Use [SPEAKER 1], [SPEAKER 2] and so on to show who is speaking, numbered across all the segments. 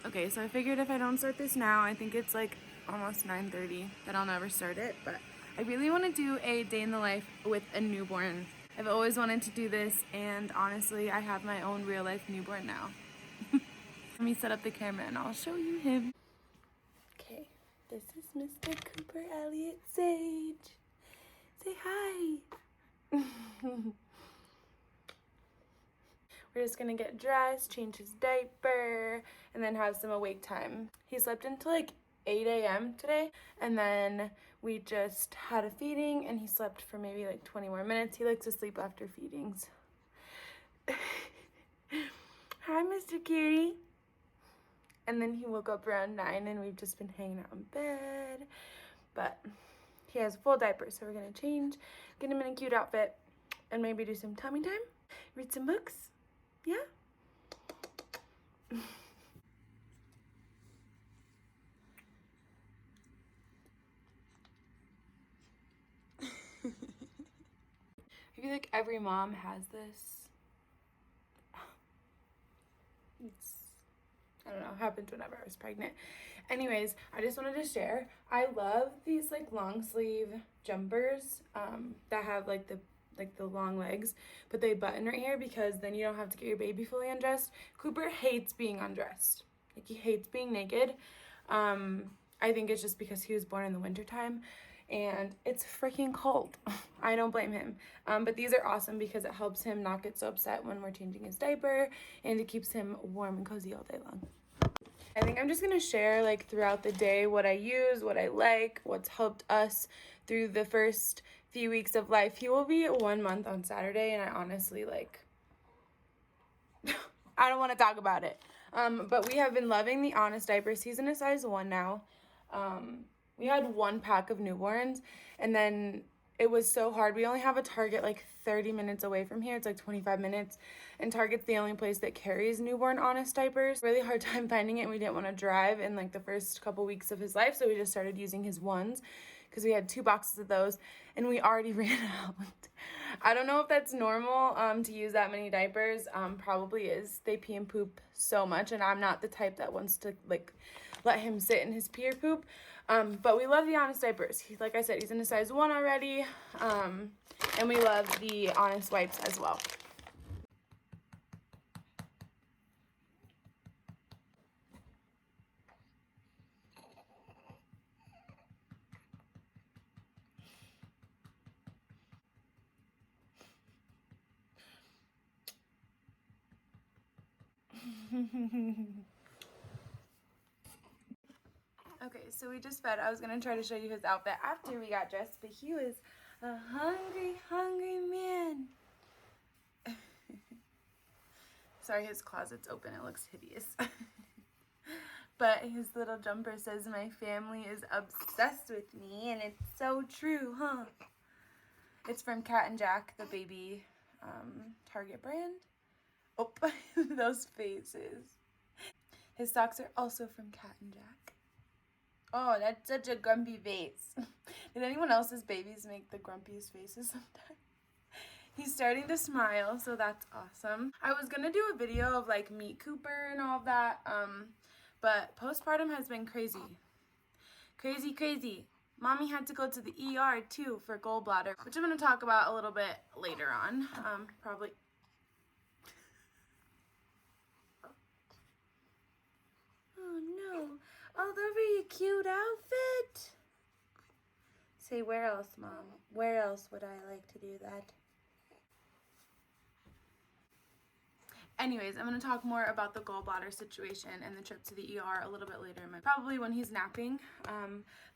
[SPEAKER 1] Okay, so I figured if I don't start this now, I think it's like almost 9:30, that I'll never start it, but I really want to do a day in the life with a newborn. I've always wanted to do this, and honestly, I have my own real life newborn now. Let me set up the camera and I'll show you him. Okay, this is Mr. Cooper Elliott Sage. Say hi. We're just gonna get dressed, change his diaper, and then have some awake time. He slept until like 8 a.m. today, and then we just had a feeding, and he slept for maybe like 20 more minutes. He likes to sleep after feedings. Hi, Mr. Cutie. And then he woke up around 9, and we've just been hanging out in bed. But he has a full diaper, so we're gonna change, get him in a cute outfit, and maybe do some tummy time, read some books. Yeah? I feel like every mom has this. I don't know, happened whenever I was pregnant. Anyways, I just wanted to share. I love these like long sleeve jumpers that have like the long legs, but they button right here because then you don't have to get your baby fully undressed. Cooper hates being undressed. Like, he hates being naked. I think it's just because he was born in the wintertime and it's freaking cold. I don't blame him. But these are awesome because it helps him not get so upset when we're changing his diaper, and it keeps him warm and cozy all day long. I think I'm just gonna share like throughout the day what I use, what I like, what's helped us through the first few weeks of life. He will be 1 month on Saturday, and I honestly like I don't want to talk about it. But we have been loving the Honest diapers. He's in a size 1 now. We had 1 pack of newborns, and then it was so hard. We only have a Target like 30 minutes away from here. It's like 25 minutes, and Target's the only place that carries newborn Honest diapers. Really hard time finding it, and we didn't want to drive in like the first couple weeks of his life, so we just started using his ones because we had 2 boxes of those, and we already ran out. I don't know if that's normal to use that many diapers. Probably is. They pee and poop so much, and I'm not the type that wants to like let him sit in his pee or poop. But we love the Honest diapers. Like I said, he's in a size 1 already. And we love the Honest wipes as well. Okay, so we just fed. I was gonna try to show you his outfit after we got dressed, but he was a hungry man. Sorry, his closet's open. It looks hideous. But his little jumper says, "My family is obsessed with me," and it's so true, huh? It's from Cat and Jack, the baby Target brand. Oh, those faces. His socks are also from Cat and Jack. Oh, that's such a grumpy face. Did anyone else's babies make the grumpiest faces sometimes? He's starting to smile, so that's awesome. I was gonna do a video of like meet Cooper and all of that, but postpartum has been crazy. Crazy. Mommy had to go to the ER too for gallbladder, which I'm gonna talk about a little bit later on, probably. Oh no, oh, the really cute outfit. Say, where else, Mom? Where else would I like to do that? Anyways, I'm going to talk more about the gallbladder situation and the trip to the ER a little bit later, probably when he's napping.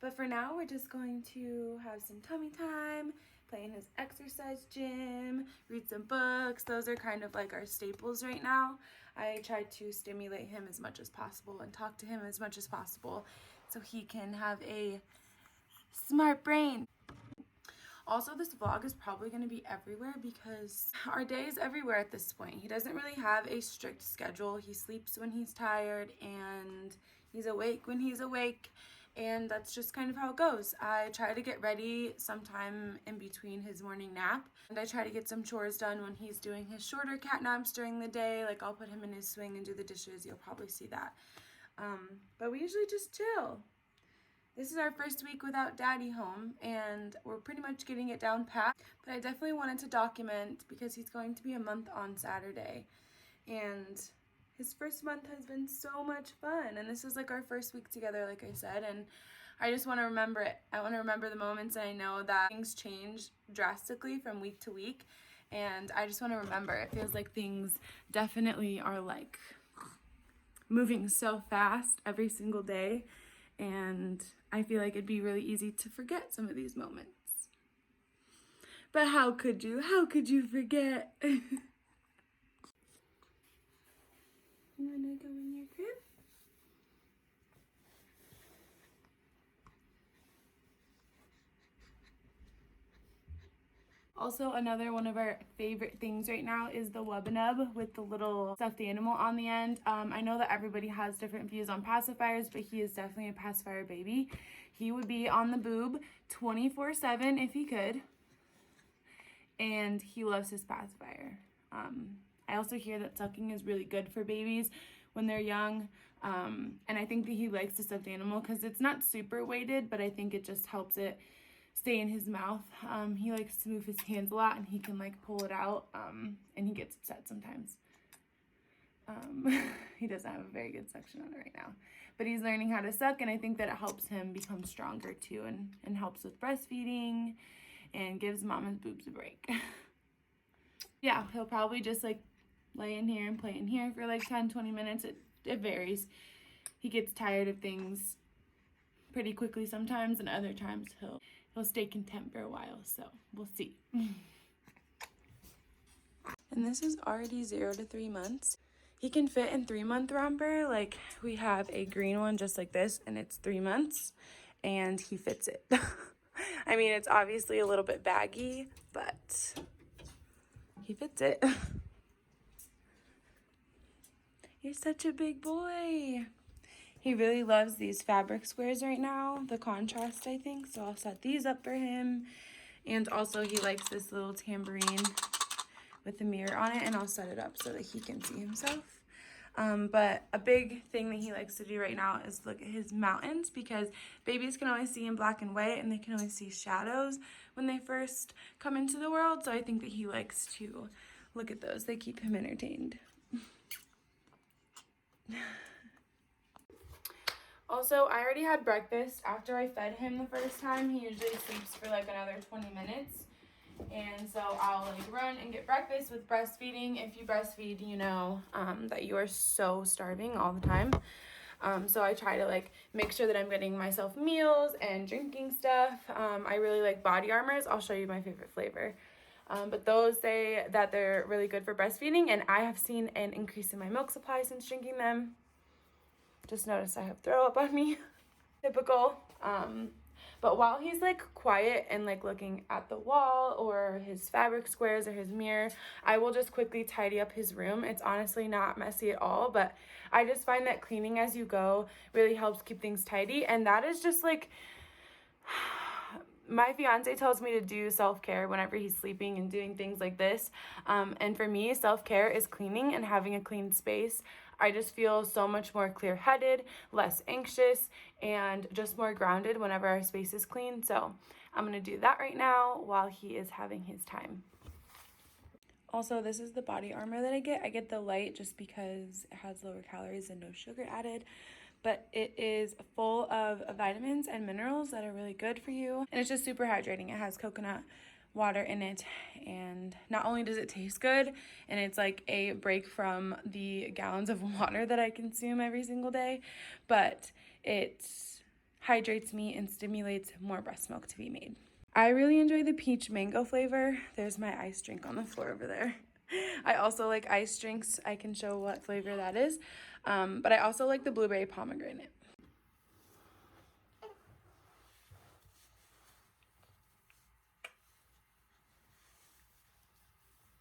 [SPEAKER 1] But for now, we're just going to have some tummy time, play in his exercise gym, read some books. Those are kind of like our staples right now. I try to stimulate him as much as possible and talk to him as much as possible so he can have a smart brain. Also, this vlog is probably going to be everywhere because our day is everywhere at this point. He doesn't really have a strict schedule. He sleeps when he's tired and he's awake when he's awake, and that's just kind of how it goes. I try to get ready sometime in between his morning nap, and I try to get some chores done when he's doing his shorter cat naps during the day. Like, I'll put him in his swing and do the dishes. You'll probably see that. But we usually just chill. This is our first week without Daddy home, and we're pretty much getting it down pat. But I definitely wanted to document because he's going to be a month on Saturday. And his first month has been so much fun. And this is like our first week together, like I said. And I just want to remember it. I want to remember the moments, and I know that things change drastically from week to week. And I just want to remember. It feels like things definitely are like moving so fast every single day. And I feel like it'd be really easy to forget some of these moments. But how could you? How could you forget? You wanna go in your crib? Also, another one of our favorite things right now is the 𝙎𝙤𝙠𝙚 with the little stuffed animal on the end. I know that everybody has different views on pacifiers, but he is definitely a pacifier baby. He would be on the boob 24/7 if he could. And he loves his pacifier. I also hear that sucking is really good for babies when they're young. And I think that he likes the stuffed animal because it's not super weighted, but I think it just helps it stay in his mouth. He likes to move his hands a lot, and he can like pull it out, and he gets upset sometimes. He doesn't have a very good suction on it right now, but he's learning how to suck, and I think that it helps him become stronger too, and helps with breastfeeding and gives mama's boobs a break. Yeah, he'll probably just like lay in here and play in here for like 10-20 minutes. It varies. He gets tired of things pretty quickly sometimes, and other times he'll stay content for a while, so we'll see. And this is already 0 to 3 months. He can fit in 3-month romper. Like, we have a green one just like this, and it's 3 months, and he fits it. I mean, it's obviously a little bit baggy, but he fits it. You're such a big boy. He really loves these fabric squares right now, the contrast, I think, so I'll set these up for him. And also he likes this little tambourine with the mirror on it, and I'll set it up so that he can see himself. But a big thing that he likes to do right now is look at his mountains, because babies can only see in black and white, and they can only see shadows when they first come into the world, so I think that he likes to look at those. They keep him entertained. Also, I already had breakfast. After I fed him the first time, he usually sleeps for like another 20 minutes. And so I'll like run and get breakfast with breastfeeding. If you breastfeed, you know that you are so starving all the time. So I try to like make sure that I'm getting myself meals and drinking stuff. I really like body armors. I'll show you my favorite flavor. But those say that they're really good for breastfeeding, and I have seen an increase in my milk supply since drinking them. Just noticed I have throw up on me. Typical. But while he's like quiet and like looking at the wall or his fabric squares or his mirror, I will just quickly tidy up his room. It's honestly not messy at all, but I just find that cleaning as you go really helps keep things tidy. And that is just like, my fiance tells me to do self-care whenever he's sleeping and doing things like this. And for me, self-care is cleaning and having a clean space. I just feel so much more clear-headed, less anxious, and just more grounded whenever our space is clean. So I'm going to do that right now while he is having his time. Also, this is the body armor that I get. I get the light just because it has lower calories and no sugar added. But it is full of vitamins and minerals that are really good for you. And it's just super hydrating. It has coconut water in it, and not only does it taste good, and it's like a break from the gallons of water that I consume every single day, but it hydrates me and stimulates more breast milk to be made. I really enjoy the peach mango flavor. There's my ice drink on the floor over there. I also like ice drinks. I can show what flavor that is, but I also like the blueberry pomegranate.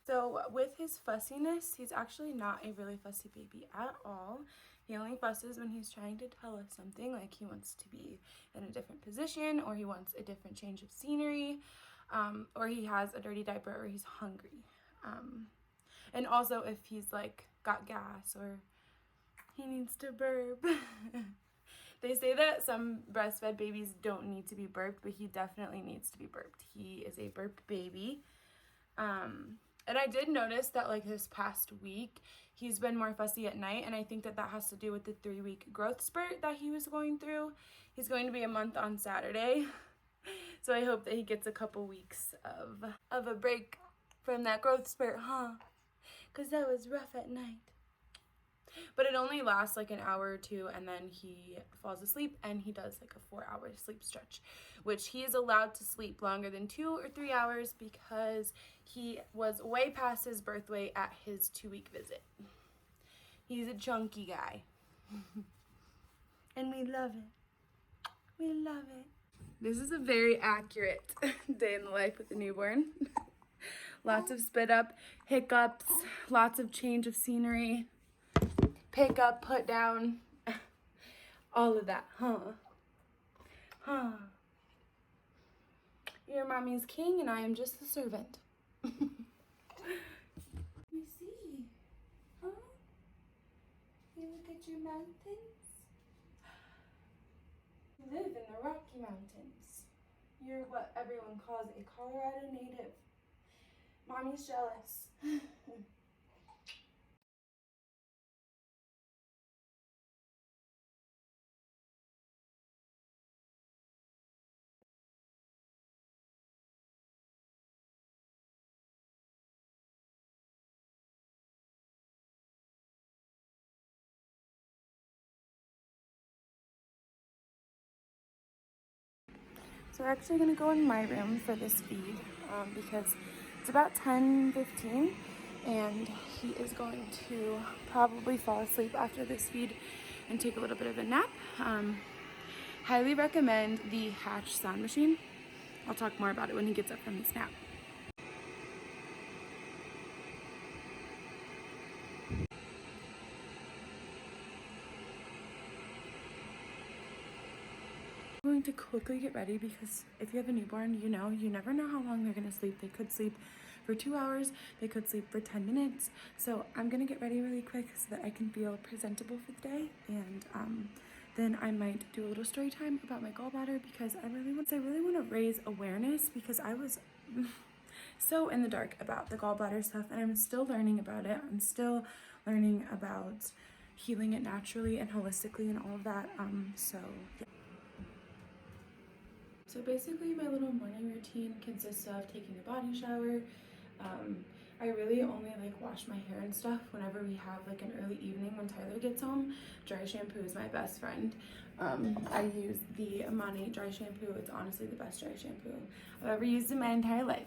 [SPEAKER 1] So with his fussiness, he's actually not a really fussy baby at all. He only fusses when he's trying to tell us something, like he wants to be in a different position, or he wants a different change of scenery, or he has a dirty diaper, or he's hungry. And also if he's like got gas, or He needs to burp. They say that some breastfed babies don't need to be burped, but he definitely needs to be burped. He is a burp baby. And I did notice that like this past week, he's been more fussy at night, and I think that that has to do with the 3-week growth spurt that he was going through. He's going to be a month on Saturday, so I hope that he gets a couple weeks of a break from that growth spurt, huh? Because that was rough at night. But it only lasts like an hour or two, and then he falls asleep, and he does like a 4-hour sleep stretch, which he is allowed to sleep longer than 2 or 3 hours because he was way past his birth weight at his 2-week visit. He's a chunky guy. And we love it. We love it. This is a very accurate day in the life with a newborn. Lots of spit up, hiccups, lots of change of scenery. Pick up, put down, all of that, huh? Huh? You're mommy's king and I am just the servant. Let me see, huh? You look at your mountains? You live in the Rocky Mountains. You're what everyone calls a Colorado native. Mommy's jealous. So we're actually going to go in my room for this feed because it's about 10:15 and he is going to probably fall asleep after this feed and take a little bit of a nap. Highly recommend the Hatch sound machine. I'll talk more about it when he gets up from his nap. I'm going to quickly get ready because if you have a newborn, you know, you never know how long they're going to sleep. They could sleep for 2 hours, they could sleep for 10 minutes. So I'm going to get ready really quick so that I can feel presentable for the day, and then I might do a little story time about my gallbladder because I really want to raise awareness because I was so in the dark about the gallbladder stuff, and I'm still learning about it. I'm still learning about healing it naturally and holistically and all of that. Yeah. So basically my little morning routine consists of taking a body shower. I really only like wash my hair and stuff whenever we have like an early evening when Tyler gets home. Dry shampoo is my best friend. I use the Amani dry shampoo. It's honestly the best dry shampoo I've ever used in my entire life.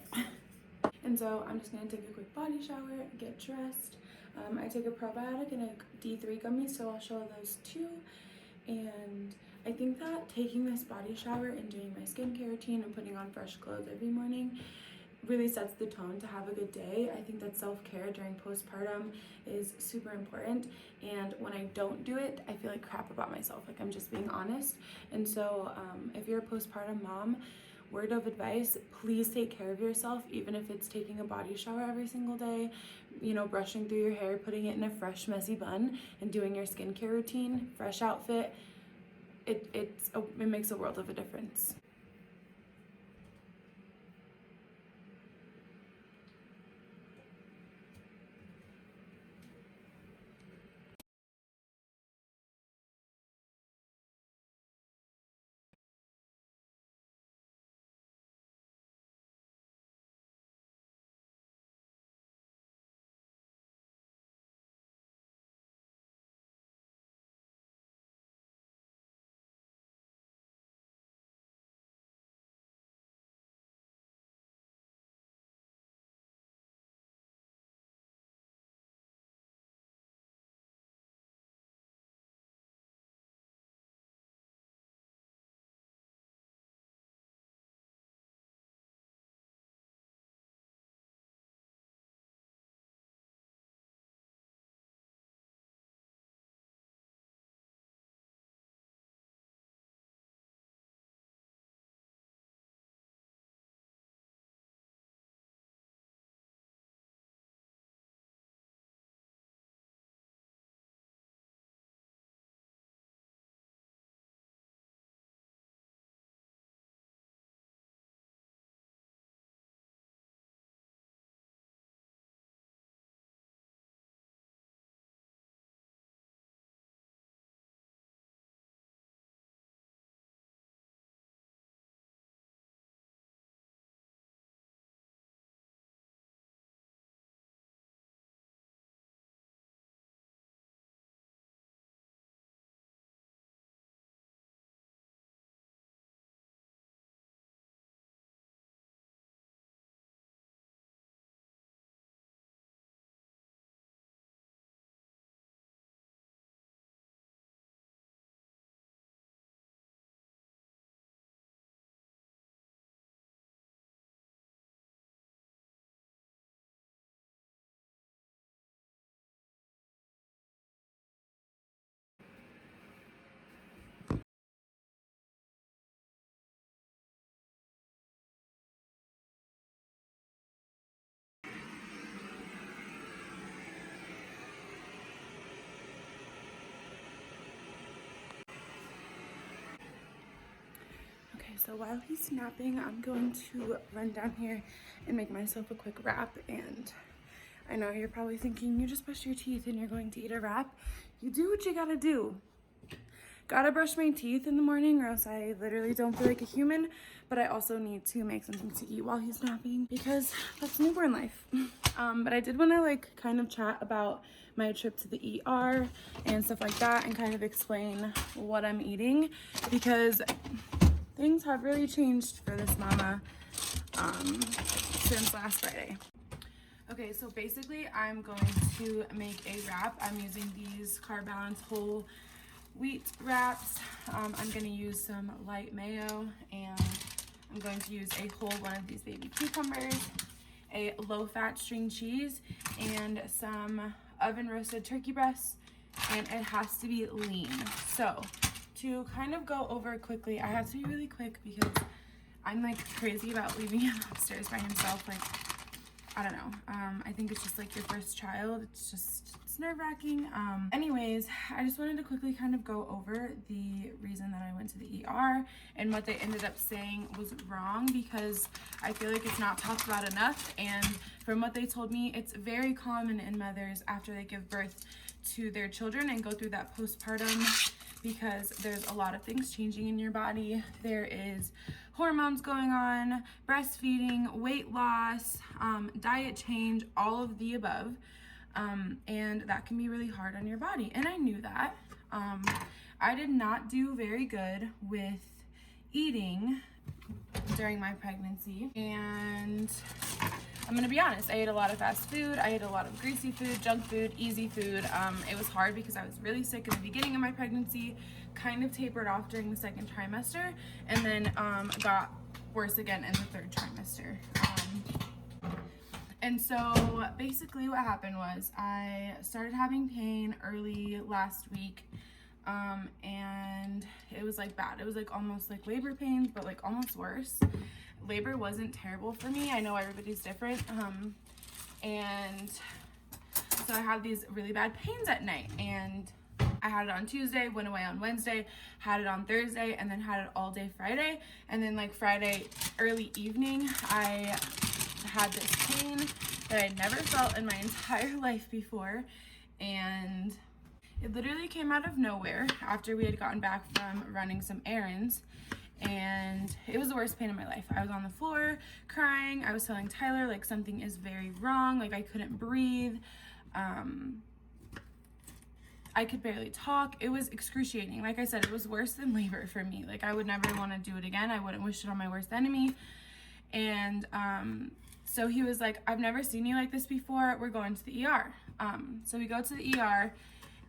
[SPEAKER 1] And so I'm just gonna take a quick body shower, get dressed. I take a probiotic and a D3 gummy, so I'll show those too. And I think that taking this body shower and doing my skincare routine and putting on fresh clothes every morning really sets the tone to have a good day. I think that self-care during postpartum is super important, and when I don't do it, I feel like crap about myself. Like, I'm just being honest. And so if you're a postpartum mom, word of advice, please take care of yourself, even if it's taking a body shower every single day, you know, brushing through your hair, putting it in a fresh messy bun, and doing your skincare routine, fresh outfit. It makes a world of a difference. Okay, so while he's napping, I'm going to run down here and make myself a quick wrap. And I know you're probably thinking, you just brush your teeth and you're going to eat a wrap. You do what you gotta do. Gotta brush my teeth in the morning or else I literally don't feel like a human. But I also need to make something to eat while he's napping because that's newborn life. But I did want to like kind of chat about my trip to the ER and stuff like that and kind of explain what I'm eating because things have really changed for this mama since last Friday. Okay, so basically I'm going to make a wrap. I'm using these Carb Balance whole wheat wraps. I'm going to use some light mayo, and I'm going to use a whole one of these baby cucumbers, a low-fat string cheese, and some oven roasted turkey breasts, and it has to be lean. So to kind of go over quickly, I have to be really quick because I'm like crazy about leaving him upstairs by himself. Like, I don't know. I think it's just like your first child. It's nerve-wracking. Anyways, I just wanted to quickly kind of go over the reason that I went to the ER and what they ended up saying was wrong because I feel like it's not talked about enough. And from what they told me, it's very common in mothers after they give birth to their children and go through that postpartum because there's a lot of things changing in your body. There is hormones going on, breastfeeding, weight loss, diet change, all of the above. And that can be really hard on your body. And I knew that. I did not do very good with eating during my pregnancy. And I'm gonna be honest, I ate a lot of fast food, I ate a lot of greasy food, junk food, easy food. It was hard because I was really sick in the beginning of my pregnancy, kind of tapered off during the second trimester, and then got worse again in the third trimester. And so basically what happened was I started having pain early last week, and it was like bad. It was like almost like labor pains, but like almost worse. Labor wasn't terrible for me. I know everybody's different. And so I had these really bad pains at night, and I had it on Tuesday, went away on Wednesday, had it on Thursday, and then had it all day Friday. And then like Friday early evening, I had this pain that I'd never felt in my entire life before. And it literally came out of nowhere after we had gotten back from running some errands. And it was the worst pain in my life. I was on the floor crying. I was telling Tyler like something is very wrong. Like I couldn't breathe. I could barely talk. It was excruciating. Like I said, it was worse than labor for me. Like I would never want to do it again. I wouldn't wish it on my worst enemy. And so he was like, I've never seen you like this before. We're going to the ER. So we go to the ER,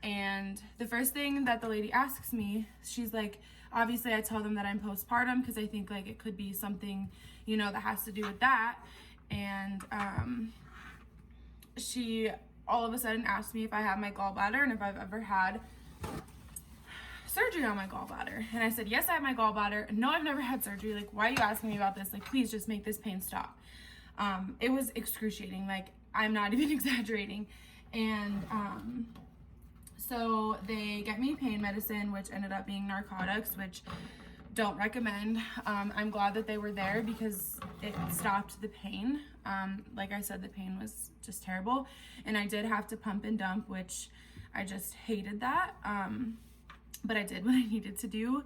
[SPEAKER 1] and the first thing that the lady asks me, she's like, obviously I tell them that I'm postpartum because I think like it could be something, you know, that has to do with that. And she all of a sudden asked me if I have my gallbladder and if I've ever had surgery on my gallbladder. And I said, yes, I have my gallbladder. No, I've never had surgery. Like, why are you asking me about this? Like, please just make this pain stop. It was excruciating. Like, I'm not even exaggerating. And so they get me pain medicine, which ended up being narcotics, which don't recommend. I'm glad that they were there because it stopped the pain. Like I said, the pain was just terrible. And I did have to pump and dump, which I just hated that. But I did what I needed to do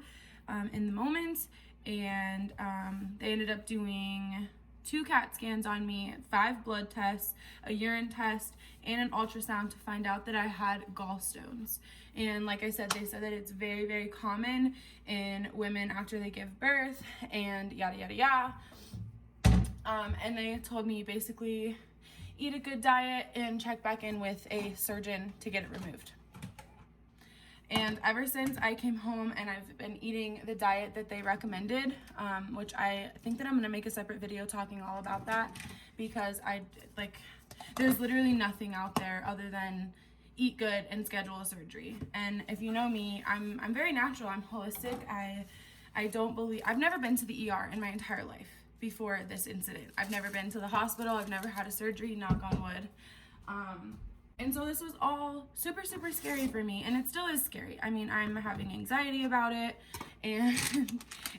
[SPEAKER 1] in the moment. And they ended up doing 2 CAT scans on me, 5 blood tests, a urine test, and an ultrasound to find out that I had Gall Stones. And like I said, they said that it's very, very common in women after they give birth and yada, yada, yada. And they told me basically eat a good diet and check back in with a surgeon to get it removed. And ever since I came home and I've been eating the diet that they recommended, which I think that I'm gonna make a separate video talking all about that because there's literally nothing out there other than eat good and schedule a surgery. And if you know me, I'm very natural, I'm holistic. I've never been to the ER in my entire life before this incident. I've never been to the hospital, I've never had a surgery, knock on wood. And so this was all super, super scary for me, and it still is scary. I mean, I'm having anxiety about it, and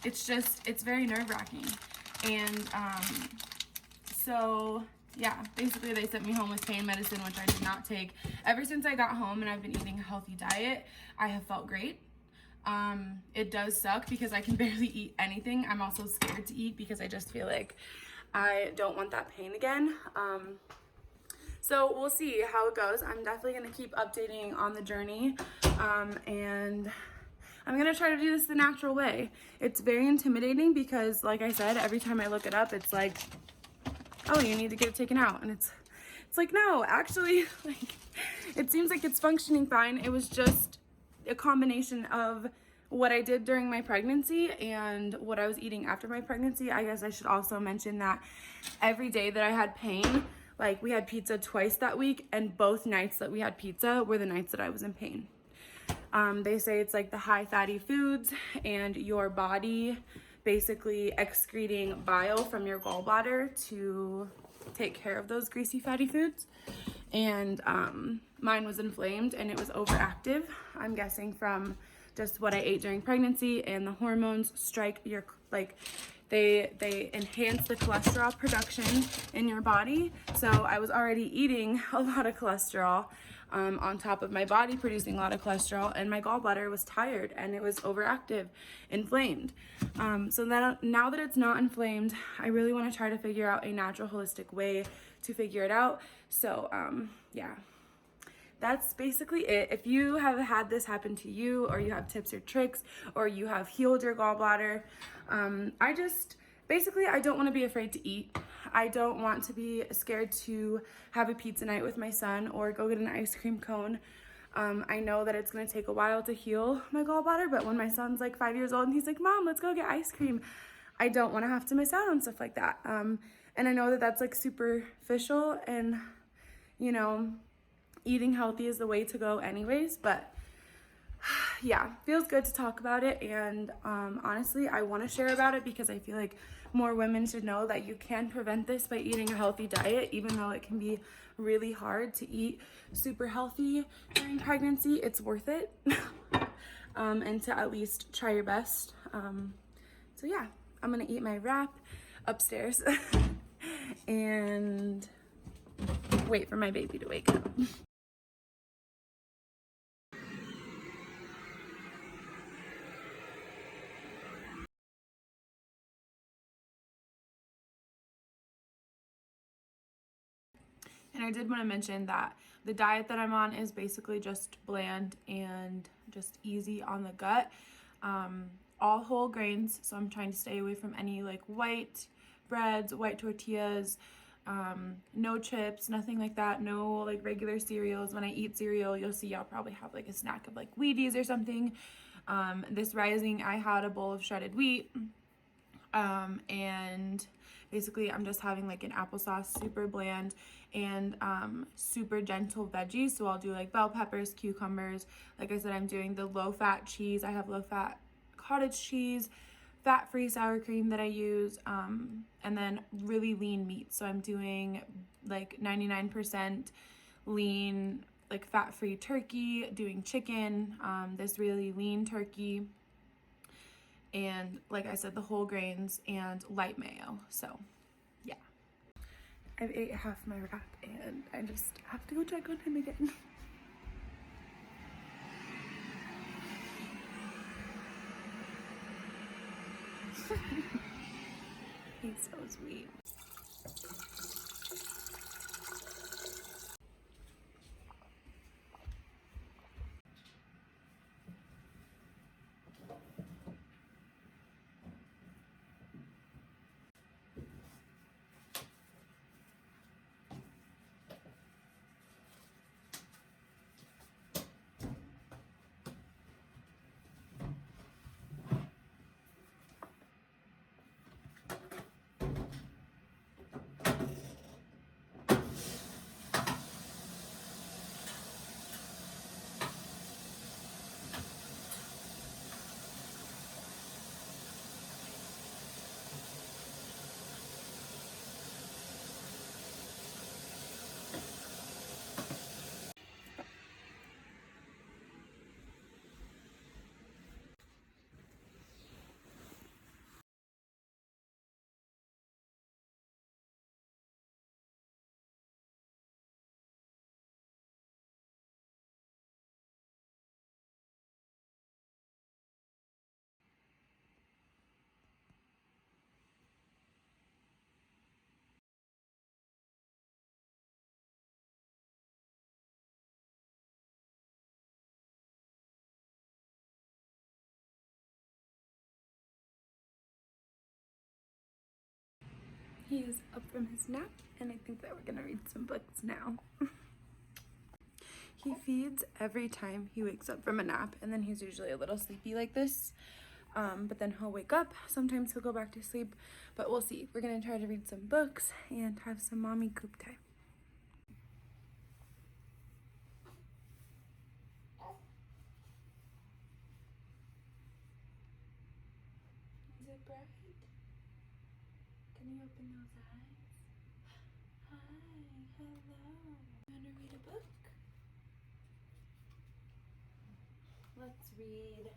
[SPEAKER 1] it's very nerve-wracking. And so yeah, basically they sent me home with pain medicine, which I did not take. Ever since I got home and I've been eating a healthy diet, I have felt great. It does suck because I can barely eat anything. I'm also scared to eat because I just feel like I don't want that pain again. So we'll see how it goes. I'm definitely going to keep updating on the journey, and I'm going to try to do this the natural way. It's very intimidating because, like I said, every time I look it up, it's like, oh, you need to get it taken out. And it's like, no, actually, like, it seems like it's functioning fine. It was just a combination of what I did during my pregnancy and what I was eating after my pregnancy. I guess I should also mention that every day that I had pain, like, we had pizza twice that week, and both nights that we had pizza were the nights that I was in pain. They say it's like the high fatty foods and your body basically excreting bile from your gallbladder to take care of those greasy fatty foods. And mine was inflamed and it was overactive. I'm guessing from just what I ate during pregnancy, and the hormones strike your, like, they enhance the cholesterol production in your body. So I was already eating a lot of cholesterol on top of my body producing a lot of cholesterol, and my gallbladder was tired and it was overactive, inflamed. So now that it's not inflamed, I really want to try to figure out a natural, holistic way to figure it out. So yeah, that's basically it. If you have had this happen to you, or you have tips or tricks, or you have healed your gallbladder, I don't want to be afraid to eat. I don't want to be scared to have a pizza night with my son or go get an ice cream cone. I know that it's going to take a while to heal my gallbladder, but when my son's like 5 years old and he's like, Mom, let's go get ice cream, I don't want to have to miss out on stuff like that. And I know that that's like superficial, and, you know, eating healthy is the way to go anyways, but yeah, feels good to talk about it. And honestly, I want to share about it because I feel like more women should know that you can prevent this by eating a healthy diet. Even though it can be really hard to eat super healthy during pregnancy, it's worth it. And to at least try your best. So yeah, I'm gonna eat my wrap upstairs and wait for my baby to wake up. And I did want to mention that the diet that I'm on is basically just bland and just easy on the gut. All whole grains, so I'm trying to stay away from any like white breads, white tortillas, no chips, nothing like that, no like regular cereals. When I eat cereal, you'll see I'll probably have like a snack of like Wheaties or something. This rising, I had a bowl of shredded wheat, and basically I'm just having like an applesauce, super bland, and super gentle veggies. So I'll do like bell peppers, cucumbers. Like I said, I'm doing the low-fat cheese. I have low-fat cottage cheese, fat-free sour cream that I use, and then really lean meat. So I'm doing like 99% lean, like fat-free turkey, doing chicken, this really lean turkey, and like I said, the whole grains and light mayo. So yeah, I've ate half my wrap and I just have to go check on him again. He's so sweet. He is up from his nap, and I think that we're gonna read some books now. He feeds every time he wakes up from a nap, and then he's usually a little sleepy like this. But then he'll wake up. Sometimes he'll go back to sleep, but we'll see. We're gonna try to read some books and have some mommy coop time. Is it bright? Can you open those eyes? Hi, hello. You wanna read a book? Let's read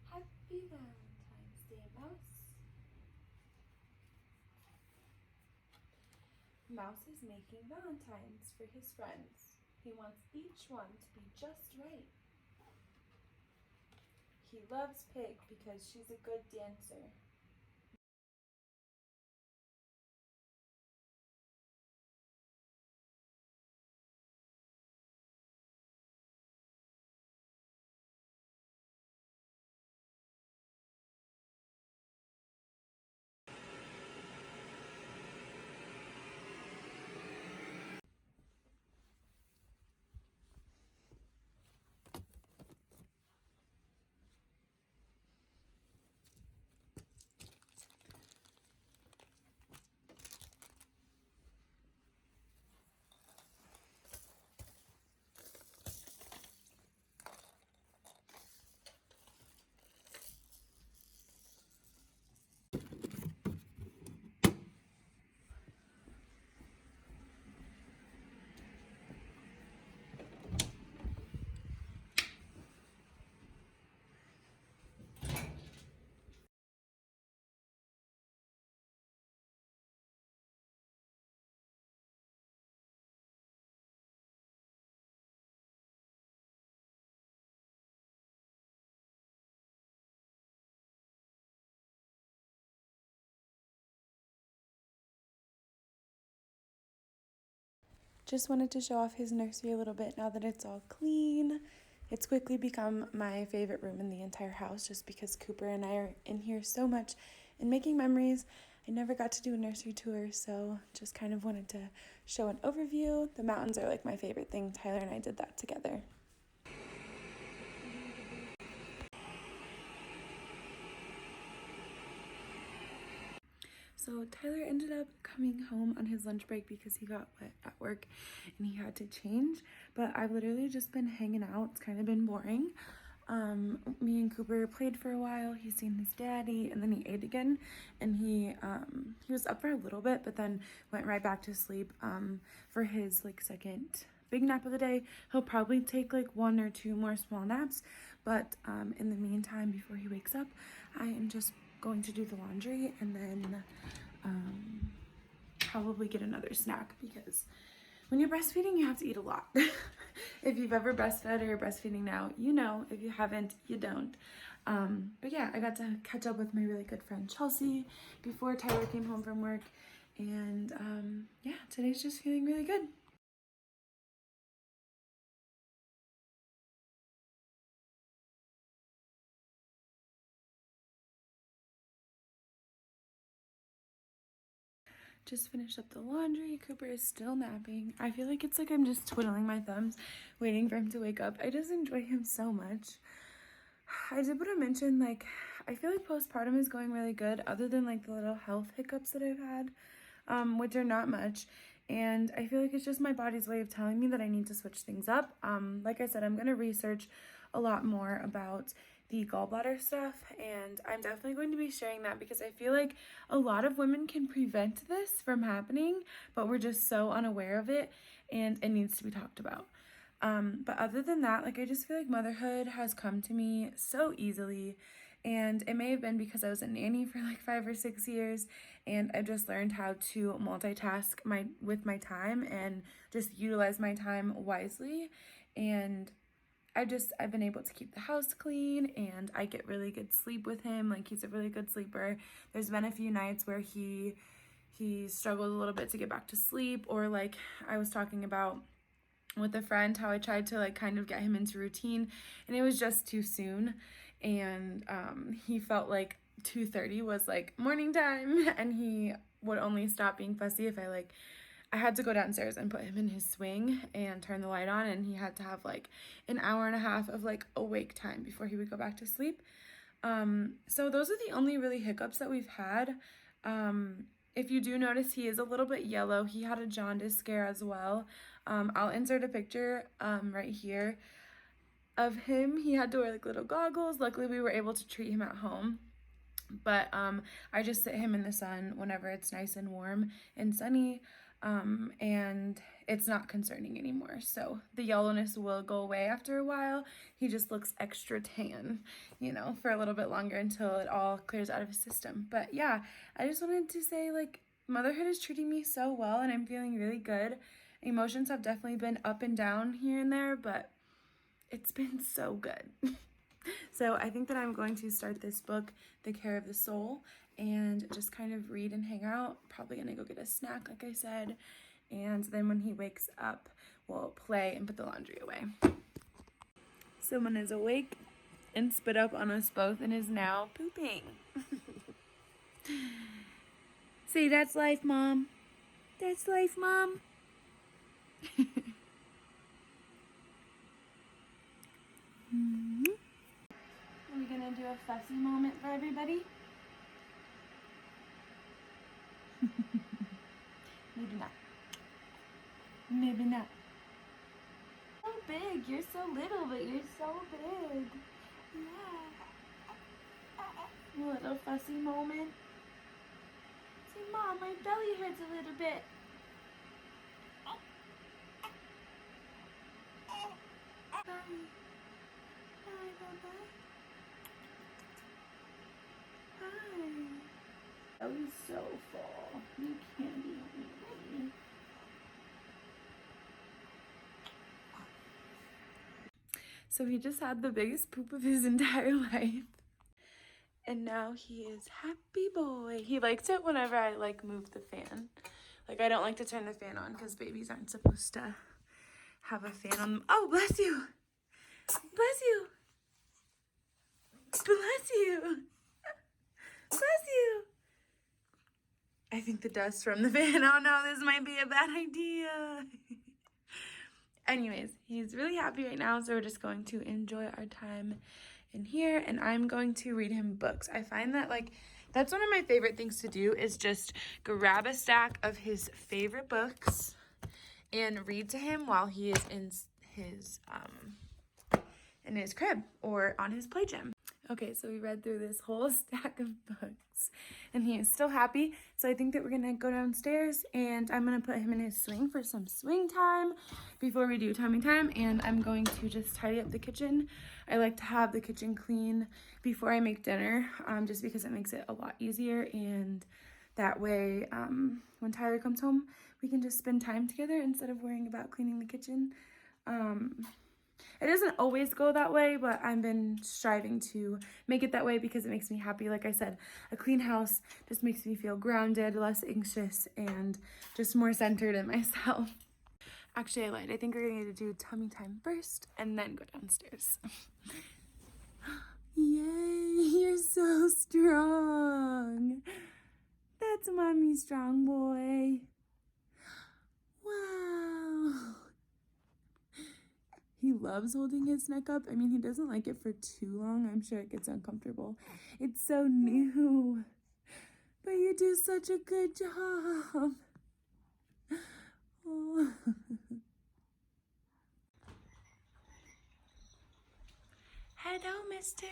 [SPEAKER 1] Happy Valentine's Day, Mouse. Mouse is making valentines for his friends. He wants each one to be just right. He loves Pig because she's a good dancer. Just wanted to show off his nursery a little bit now that it's all clean. It's quickly become my favorite room in the entire house just because Cooper and I are in here so much and making memories. I never got to do a nursery tour, so just kind of wanted to show an overview. The mountains are like my favorite thing. Tyler and I did that together. So Tyler ended up coming home on his lunch break because he got wet at work and he had to change. But I've literally just been hanging out. It's kind of been boring. Me and Cooper played for a while. He's seen his daddy and then he ate again. And he was up for a little bit, but then went right back to sleep for his like second big nap of the day. He'll probably take like 1 or 2 more small naps. But in the meantime, before he wakes up, I am just going to do the laundry and then probably get another snack because when you're breastfeeding, you have to eat a lot. If you've ever breastfed or you're breastfeeding now, you know. If you haven't, you don't. But yeah, I got to catch up with my really good friend Chelsea before Tyler came home from work. And yeah, today's just feeling really good. Just finished up the laundry. Cooper is still napping. I feel like it's like I'm just twiddling my thumbs waiting for him to wake up. I just enjoy him so much. I did want to mention, like, I feel like postpartum is going really good other than like the little health hiccups that I've had, which are not much. And I feel like it's just my body's way of telling me that I need to switch things up. Like I said, I'm going to research a lot more about the gallbladder stuff, and I'm definitely going to be sharing that because I feel like a lot of women can prevent this from happening, but we're just so unaware of it and it needs to be talked about. But other than that, like, I just feel like motherhood has come to me so easily, and it may have been because I was a nanny for like 5 or 6 years and I've just learned how to multitask with my time and just utilize my time wisely. And I've been able to keep the house clean and I get really good sleep with him. Like, he's a really good sleeper. There's been a few nights where he struggled a little bit to get back to sleep, or like I was talking about with a friend how I tried to like kind of get him into routine and it was just too soon, and he felt like 2:30 was like morning time and he would only stop being fussy if I had to go downstairs and put him in his swing and turn the light on, and he had to have like an hour and a half of like awake time before he would go back to sleep. So those are the only really hiccups that we've had. If you do notice, he is a little bit yellow. He had a jaundice scare as well. I'll insert a picture right here of him. He had to wear like little goggles. Luckily, we were able to treat him at home. But I just sit him in the sun whenever it's nice and warm and sunny, and it's not concerning anymore. So the yellowness will go away after a while. He just looks extra tan, you know, for a little bit longer until it all clears out of his system. But yeah, I just wanted to say, like, motherhood is treating me so well, and I'm feeling really good. Emotions have definitely been up and down here and there, but it's been so good. So I think that I'm going to start this book, The Care of the Soul, and just kind of read and hang out. Probably gonna go get a snack, like I said, and then when he wakes up, we'll play and put the laundry away. Someone is awake and spit up on us both and is now pooping. See, that's life, Mom. That's life, Mom. Are we gonna do a fussy moment for everybody? Maybe not. Maybe not. So big. You're so little, but you're so big. Yeah. A little fussy moment. Say, Mom, my belly hurts a little bit. Hi. Hi, Baba. Hi. That was so full. You can't be hungry. So he just had the biggest poop of his entire life. And now he is happy boy. He likes it whenever I like move the fan. Like, I don't like to turn the fan on because babies aren't supposed to have a fan on them. Oh, bless you. Bless you. Bless you. Bless you. I think the dust from the fan. Oh no, this might be a bad idea. Anyways, he's really happy right now, so we're just going to enjoy our time in here, and I'm going to read him books. I find that, like, that's one of my favorite things to do, is just grab a stack of his favorite books and read to him while he is in his crib or on his play gym. Okay, so we read through this whole stack of books, and he is still happy. So I think that we're gonna go downstairs, and I'm gonna put him in his swing for some swing time before we do tummy time, and I'm going to just tidy up the kitchen. I like to have the kitchen clean before I make dinner, just because it makes it a lot easier, and that way, when Tyler comes home, we can just spend time together instead of worrying about cleaning the kitchen. It doesn't always go that way, but I've been striving to make it that way because it makes me happy. Like I said, a clean house just makes me feel grounded, less anxious, and just more centered in myself. Actually, I lied. I think we're going to do tummy time first and then go downstairs. Yay, you're so strong. That's Mommy strong boy. Wow. He loves holding his neck up. I mean, he doesn't like it for too long. I'm sure it gets uncomfortable. It's so new. But you do such a good job. Oh. Hello, mister.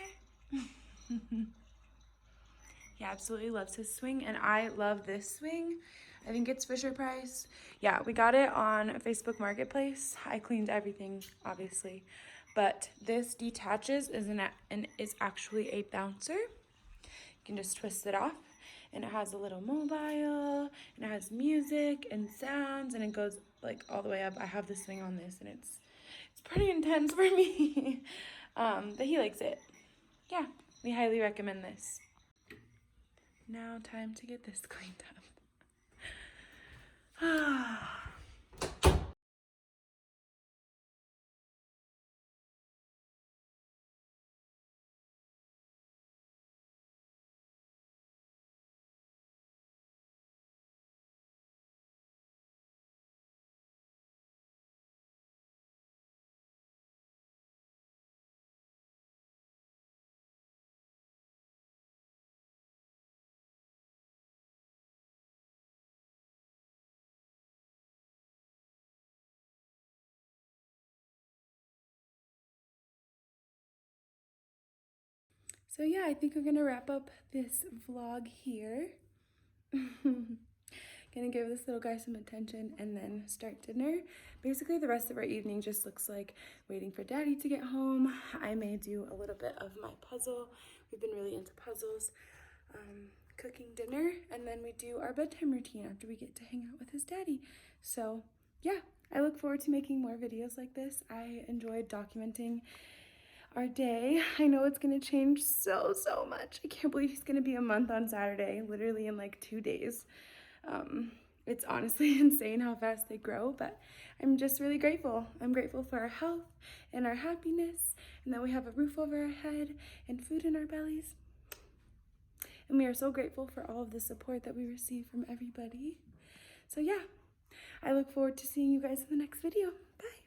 [SPEAKER 1] He absolutely loves his swing, and I love this swing. I think it's Fisher Price. Yeah, we got it on Facebook Marketplace. I cleaned everything, obviously, but this detaches and is actually a bouncer. You can just twist it off, and it has a little mobile, and it has music and sounds, and it goes like all the way up. I have the swing on this, and it's pretty intense for me, but he likes it. Yeah, we highly recommend this. Now time to get this cleaned up. So yeah, I think we're gonna wrap up this vlog here. Gonna give this little guy some attention and then start dinner. Basically, the rest of our evening just looks like waiting for Daddy to get home. I may do a little bit of my puzzle. We've been really into puzzles. Cooking dinner, and then we do our bedtime routine after we get to hang out with his daddy. So yeah, I look forward to making more videos like this. I enjoyed documenting our day. I know it's gonna change so much. I can't believe he's gonna be a month on Saturday, literally in like 2 days. It's honestly insane how fast they grow, but I'm just really grateful. I'm grateful for our health and our happiness, and that we have a roof over our head and food in our bellies. And we are so grateful for all of the support that we receive from everybody. So yeah, I look forward to seeing you guys in the next video. Bye.